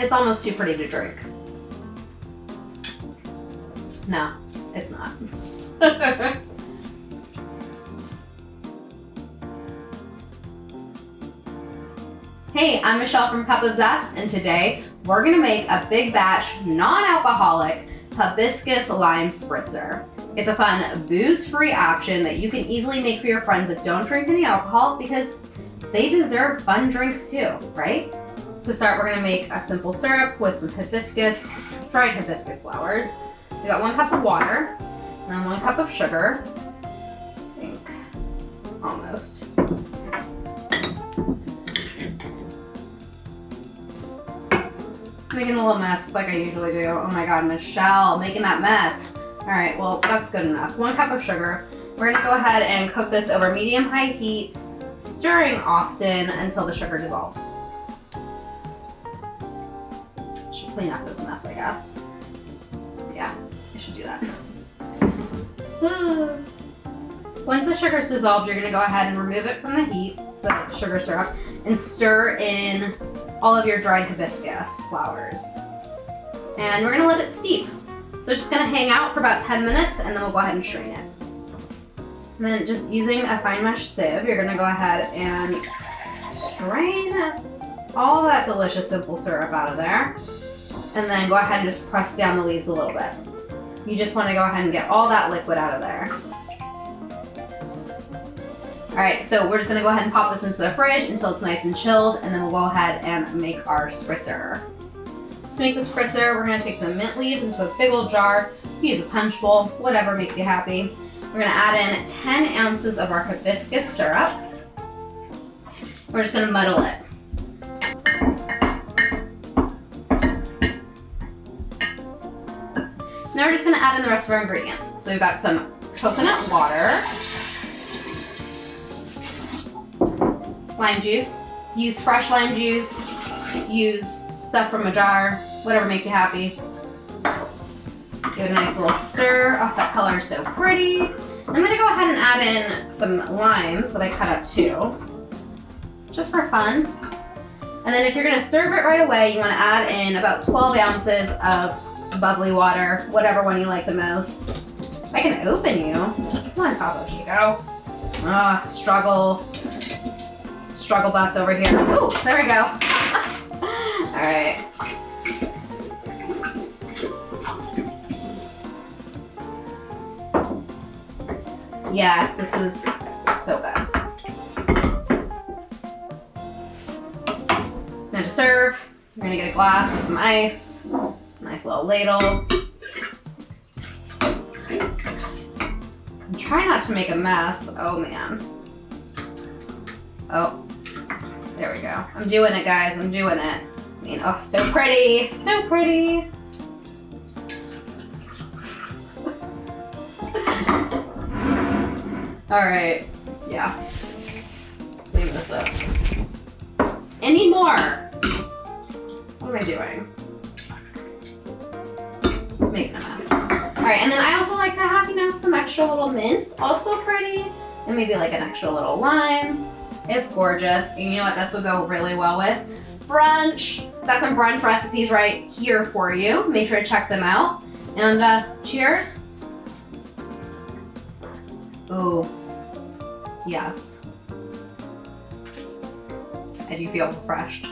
It's almost too pretty to drink. No, it's not. Hey, I'm Michelle from Cup of Zest, and today we're gonna make a big batch, non-alcoholic Hibiscus lime spritzer. It's a fun, booze-free option that you can easily make for your friends that don't drink any alcohol because they deserve fun drinks too, right? To start, we're gonna make a simple syrup with some hibiscus, dried hibiscus flowers. So you got 1 cup of water, and then 1 cup of sugar. I think, almost. Making a little mess like I usually do. Oh my God, Michelle, making that mess. All right, well, that's good enough. 1 cup of sugar. We're gonna go ahead and cook this over medium-high heat, stirring often until the sugar dissolves. Should clean up this mess, I guess. Yeah, I should do that. Once the sugar's dissolved, you're gonna go ahead and remove it from the heat, the sugar syrup, and stir in all of your dried hibiscus flowers. And we're gonna let it steep. So it's just gonna hang out for about 10 minutes and then we'll go ahead and strain it. And then just using a fine mesh sieve, you're gonna go ahead and strain all that delicious simple syrup out of there. And then go ahead and just press down the leaves a little bit. You just wanna go ahead and get all that liquid out of there. All right, so we're just gonna go ahead and pop this into the fridge until it's nice and chilled, and then we'll go ahead and make our spritzer. To make the spritzer, we're gonna take some mint leaves into a big old jar. You use a punch bowl, whatever makes you happy. We're gonna add in 10 ounces of our hibiscus syrup. We're just gonna muddle it. Now we're just gonna add in the rest of our ingredients. So we've got some coconut water, lime juice. Use fresh lime juice, use stuff from a jar, whatever makes you happy. Give it a nice little stir. Oh, that color is so pretty. I'm gonna go ahead and add in some limes that I cut up too, just for fun. And then if you're gonna serve it right away, you wanna add in about 12 ounces of bubbly water, whatever one you like the most. If I can open you. Come on, Taco Chico. Struggle bus over here. Ooh, there we go. All right. Yes, this is so good. Now to serve, you're gonna get a glass with some ice, nice little ladle. And try not to make a mess. Oh man. Oh, there we go. I'm doing it, guys. I'm doing it. I mean, oh, so pretty. So pretty. All right. Yeah. Clean this up. Any more? What am I doing? Making a mess. All right, and then I also like to have, some extra little mints. Also pretty. And maybe like an extra little lime. It's gorgeous. And you know what? This would go really well with brunch. Got some brunch recipes right here for you. Make sure to check them out. And cheers. Ooh, yes. I do feel refreshed.